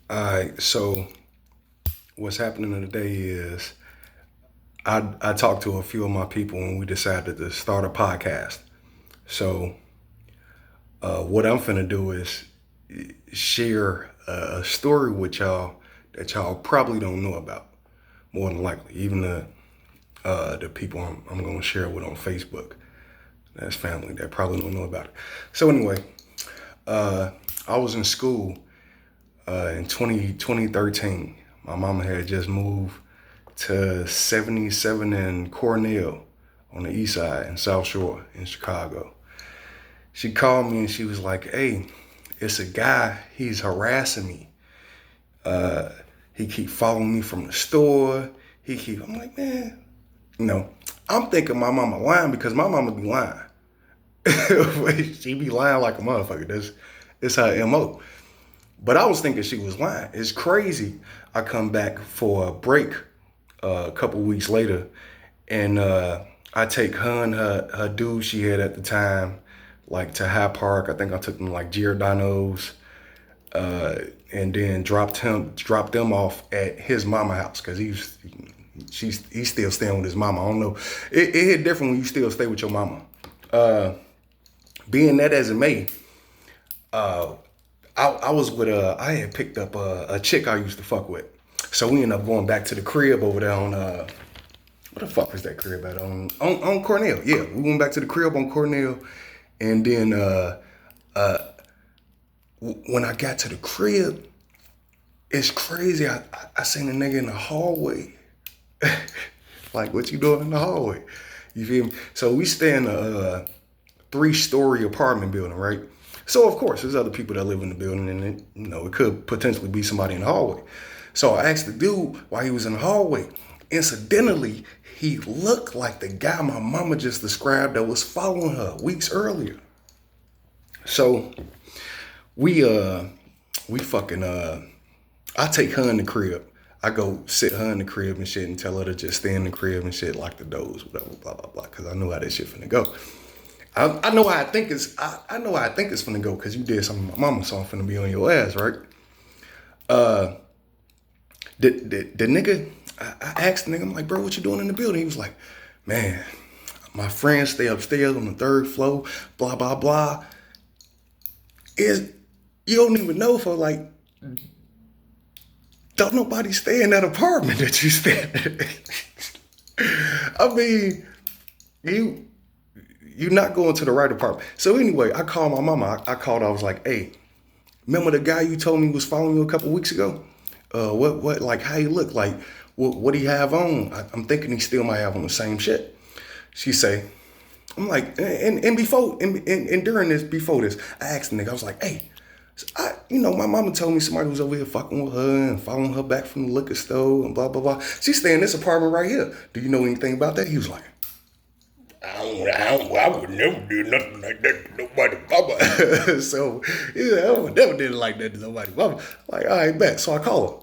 Alright, so what's happening today is I talked to a few of my people and we decided to start a podcast. So what I'm finna do is share a story with y'all that y'all probably don't know about. More than likely, even the people I'm gonna share with on Facebook. That's family that probably don't know about it. So anyway, I was in school in 2013. My mama had just moved to 77 in Cornell on the east side in South Shore in Chicago. She called me and she was like, hey, it's a guy, he's harassing me. He keep following me from the store. I'm like, man, I'm thinking my mama lying because my mama be lying. She be lying like a motherfucker. It's her MO. But I was thinking she was lying. It's crazy. I come back for a break a couple weeks later, and I take her and her dude she had at the time, like to High Park. I think I took them like Giordano's, and then dropped them off at his mama house because he's still staying with his mama. I don't know. It hit different when you still stay with your mama. Being that as it may, I was with I had picked up a chick I used to fuck with. So we ended up going back to the crib over there on what the fuck is that crib at on Cornell? Yeah, we went back to the crib on Cornell, and then when I got to the crib, it's crazy. I seen a nigga in the hallway. Like, what you doing in the hallway? You feel me? So we stay in a 3-story apartment building, right? So of course, there's other people that live in the building, and it could potentially be somebody in the hallway. So I asked the dude why he was in the hallway. Incidentally, he looked like the guy my mama just described that was following her weeks earlier. So we fucking I take her in the crib. I go sit her in the crib and shit and tell her to just stay in the crib and shit, lock the doors, whatever, blah blah blah. Cause I know how this shit finna go. I know how I know how I think it's finna go because you did something to my mama, so I'm finna be on your ass, right? The nigga, I asked the nigga, I'm like, bro, what you doing in the building? He was like, man, my friends stay upstairs on the 3rd floor, blah blah blah. Is you don't even know for like, don't nobody stay in that apartment that you stay in. I mean, you you're not going to the right apartment. So anyway, I called my mama. I called. I was like, "Hey, remember the guy you told me was following you a couple weeks ago? What, like, how he look? Like, what he have on? I'm thinking he still might have on the same shit." She say, "I'm like, and before, and during this, before this, I asked the nigga. I was like, hey." My mama told me somebody was over here fucking with her and following her back from the liquor store and blah blah blah. She stay in this apartment right here. Do you know anything about that? He was like, I would never do nothing like that to nobody, mama. So, yeah, I would never did it like that to nobody, mama. Like, all right, bet. So I call him.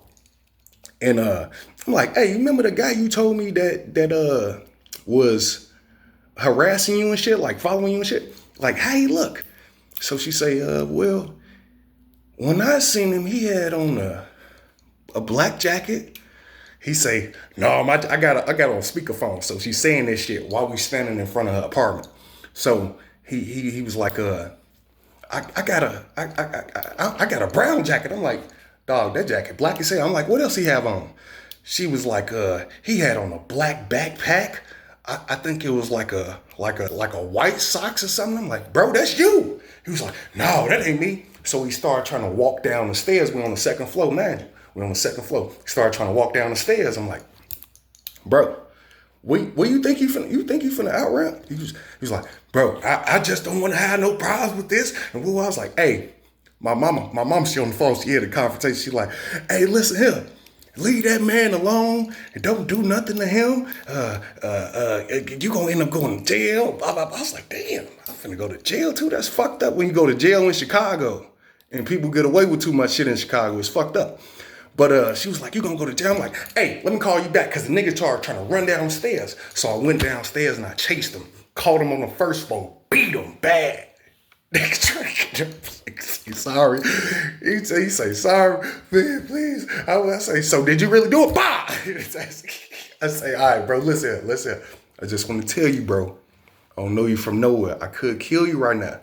And I'm like, hey, you remember the guy you told me that was harassing you and shit, like following you and shit? Like, how he look? So she say, well, when I seen him, he had on a black jacket. He say, no, I got on speakerphone. So she's saying this shit while we standing in front of her apartment. So he was like, I got a brown jacket. I'm like, dog, that jacket black as hell. I'm like, what else he have on? She was like, he had on a black backpack. I think it was like a white socks or something. I'm like, bro, that's you. He was like, no, that ain't me. So he started trying to walk down the stairs. We're on the 2nd floor, man. We're on the 2nd floor. He started trying to walk down the stairs. I'm like, bro, what you think you think you finna outrun? He was like, bro, I just don't want to have no problems with this. And I was like, hey, my mom, she on the phone, she had a confrontation. She like, hey, listen here. Leave that man alone and don't do nothing to him. You gonna end up going to jail. Blah blah blah. I was like, damn, I'm finna go to jail too. That's fucked up when you go to jail in Chicago and people get away with too much shit in Chicago. It's fucked up. But she was like, you gonna go to jail? I'm like, hey, let me call you back because the nigga started trying to run downstairs. So I went downstairs and I chased him, caught him on the 1st floor, beat him bad. Sorry. He say, sorry, man, please. I say, so did you really do it? Bah! I say, all right, bro, listen. I just want to tell you, bro, I don't know you from nowhere. I could kill you right now.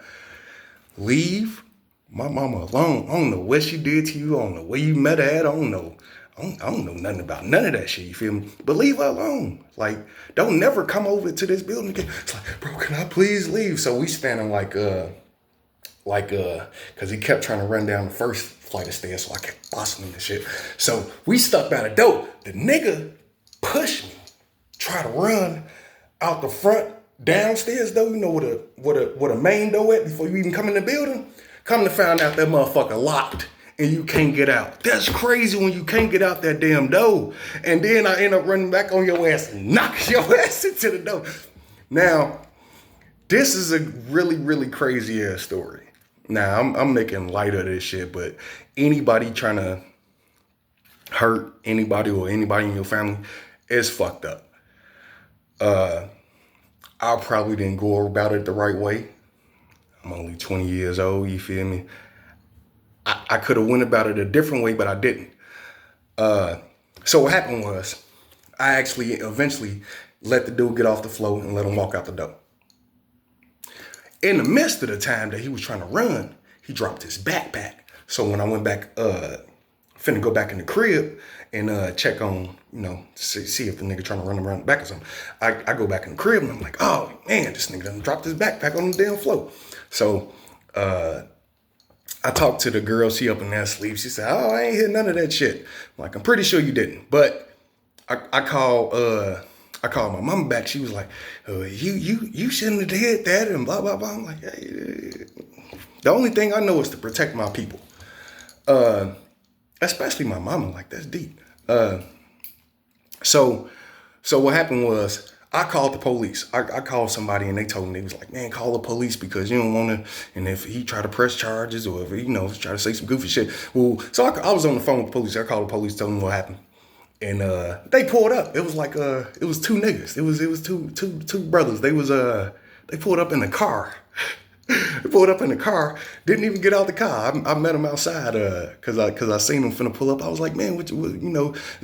Leave my mama alone. I don't know what she did to you. I don't know where you met her at. I don't know. I don't know nothing about none of that shit, you feel me? But leave her alone. Like, don't never come over to this building again. It's like, bro, can I please leave? So we standing cause he kept trying to run down the first flight of stairs, so I kept busting him and shit. So we stuck by the door. The nigga pushed me, try to run out the front downstairs though, you know where the main door at before you even come in the building. Come to find out that motherfucker locked and you can't get out. That's crazy when you can't get out that damn door. And then I end up running back on your ass and knock your ass into the door. Now, this is a really, really crazy ass story. Now, I'm making light of this shit, but anybody trying to hurt anybody or anybody in your family is fucked up. I probably didn't go about it the right way. I'm only 20 years old, you feel me? I could have went about it a different way, but I didn't. So what happened was, I actually eventually let the dude get off the floor and let him walk out the door. In the midst of the time that he was trying to run, he dropped his backpack. So when I went back, finna go back in the crib and check on, see if the nigga trying to run around the back or something. I go back in the crib and I'm like, oh man, this nigga done dropped his backpack on the damn floor. So I talked to the girl, she up in that sleep. She said, oh, I ain't hear none of that shit. I'm like, I'm pretty sure you didn't. But I called my mama back. She was like, you shouldn't have did that and blah, blah, blah. I'm like, hey, the only thing I know is to protect my people. Especially my mama, like that's deep. So what happened was I called the police. I called somebody and they told me, they was like, man, call the police because you don't want to, and if he try to press charges or if, try to say some goofy shit. Well, so I was on the phone with the police. I called the police, told them what happened. And they pulled up. It was like it was two niggas. It was two brothers. They pulled up in the car. They pulled up in the car. Didn't even get out the car. I met them outside cause I seen them finna pull up. I was like, man, this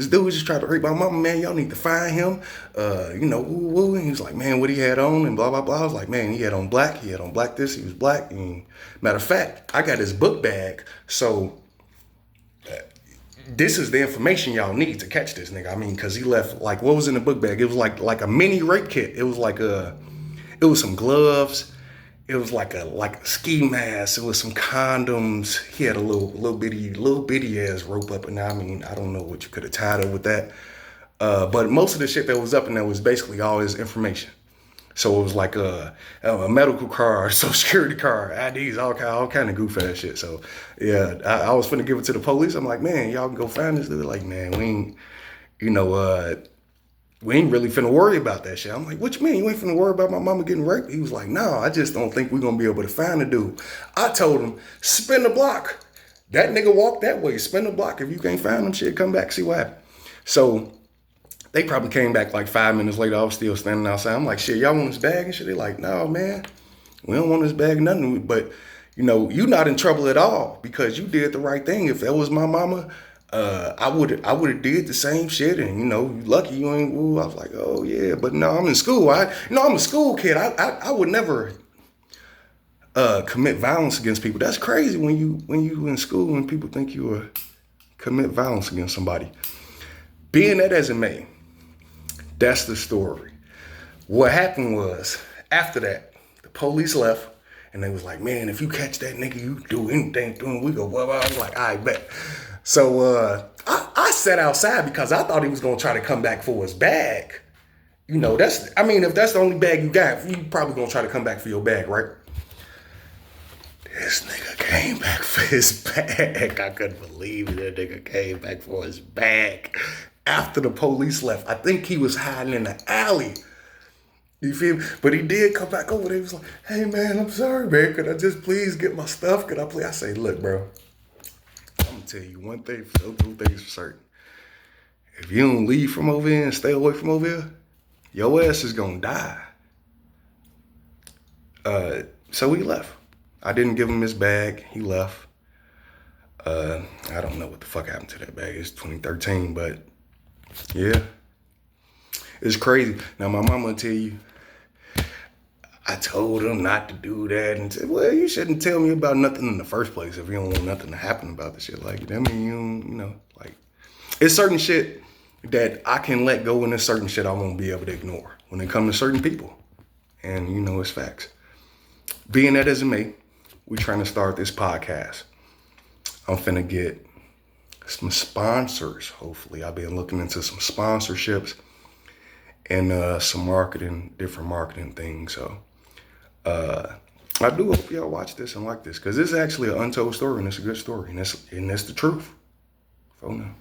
dude just tried to rape my mama. Man, y'all need to find him. Woo woo. And he was like, man, what he had on and blah blah blah. I was like, man, he had on black. He had on black this. He was black. And matter of fact, I got his book bag. So. This is the information y'all need to catch this nigga. I mean, cause he left what was in the book bag? It was like a mini rape kit. It was it was some gloves. It was like a ski mask. It was some condoms. He had a little bitty ass rope up in there. I mean, I don't know what you could have tied up with that. But most of the shit that was up in there was basically all his information. So it was like a medical card, social security card, IDs, all kind of goof ass shit. So yeah, I was finna give it to the police. I'm like, man, y'all can go find this dude. Like, man, we ain't really finna worry about that shit. I'm like, what you mean? You ain't finna worry about my mama getting raped? He was like, no, I just don't think we're gonna be able to find the dude. I told him, spin the block. That nigga walked that way, spin the block. If you can't find him, shit, come back, see what happened. So they probably came back like 5 minutes later. I was still standing outside. I'm like, shit, y'all want this bag and shit? They're like, no, man, we don't want this bag, nothing. But, you not in trouble at all because you did the right thing. If that was my mama, I would have did the same shit. And, you lucky you ain't, woo. I was like, oh, yeah. But no, I'm in school. I'm a school kid. I would never commit violence against people. That's crazy when you in school and people think you will commit violence against somebody. Being that as it may, that's the story. What happened was, after that, the police left, and they was like, man, if you catch that nigga, you do anything to him, we go, well, I was like, I bet. So I sat outside because I thought he was going to try to come back for his bag. If that's the only bag you got, you probably going to try to come back for your bag, right? This nigga came back for his bag. I couldn't believe that nigga came back for his bag. After the police left, I think he was hiding in the alley. You feel me? But he did come back over there. He was like, hey, man, I'm sorry, man. Could I just please get my stuff? Could I please? I say, look, bro, I'm going to tell you one thing, two things for certain. If you don't leave from over here and stay away from over here, your ass is going to die. So we left. I didn't give him his bag. He left. I don't know what the fuck happened to that bag. It's 2013, but yeah. It's crazy. Now, my mama will tell you, I told him not to do that. And said, well, you shouldn't tell me about nothing in the first place if you don't want nothing to happen about the shit. Like, I mean, you know, like, it's certain shit that I can let go and there's certain shit I won't be able to ignore when it comes to certain people. And, you know, it's facts. Being that as it may, we're trying to start this podcast. I'm finna get some sponsors, hopefully. I've been looking into some sponsorships and some different marketing things. So I do hope y'all watch this and like this, because this is actually an untold story and it's a good story and it's the truth. For now.